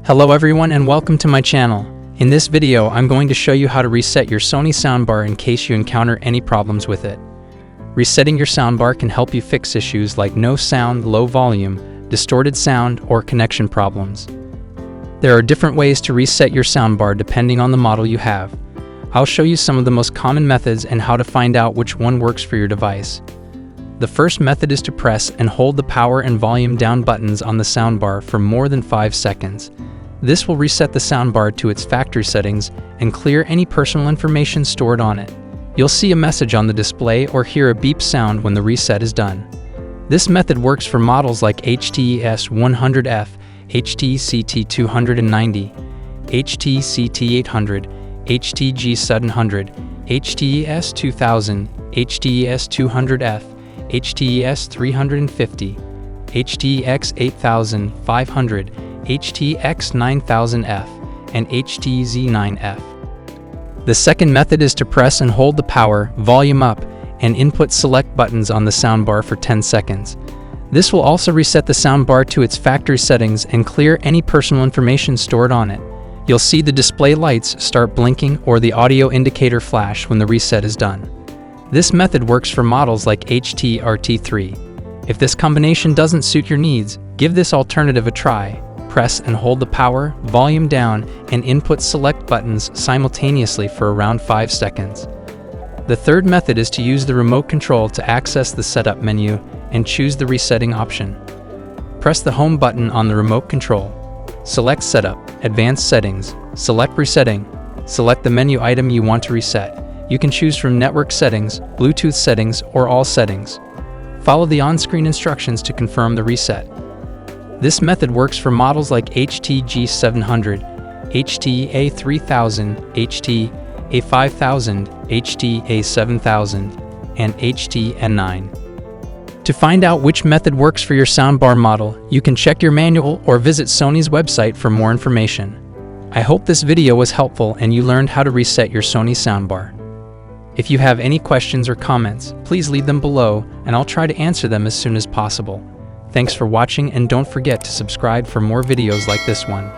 Hello everyone and welcome to my channel. In this video, I'm going to show you how to reset your Sony soundbar in case you encounter any problems with it. Resetting your soundbar can help you fix issues like no sound, low volume, distorted sound, or connection problems. There are different ways to reset your soundbar depending on the model you have. I'll show you some of the most common methods and how to find out which one works for your device. The first method is to press and hold the power and volume down buttons on the soundbar for more than 5 seconds. This will reset the soundbar to its factory settings and clear any personal information stored on it. You'll see a message on the display or hear a beep sound when the reset is done. This method works for models like HTS100F, HTCT290, HTCT800, HTG700, HTES2000, HTES200F, HTES350, HTX8500, HTX9000F, and HTZ9F. The second method is to press and hold the power, volume up, and input select buttons on the soundbar for 10 seconds. This will also reset the soundbar to its factory settings and clear any personal information stored on it. You'll see the display lights start blinking or the audio indicator flash when the reset is done. This method works for models like HT-RT3. If this combination doesn't suit your needs, give this alternative a try. Press and hold the power, volume down, and input select buttons simultaneously for around 5 seconds. The third method is to use the remote control to access the setup menu and choose the resetting option. Press the home button on the remote control. Select Setup, Advanced Settings, select Resetting, select the menu item you want to reset. You can choose from Network Settings, Bluetooth Settings, or All Settings. Follow the on-screen instructions to confirm the reset. This method works for models like HTG700, HTA3000, HTA5000, HTA7000, and HTN9. To find out which method works for your soundbar model, you can check your manual or visit Sony's website for more information. I hope this video was helpful and you learned how to reset your Sony soundbar. If you have any questions or comments, please leave them below and I'll try to answer them as soon as possible. Thanks for watching and don't forget to subscribe for more videos like this one.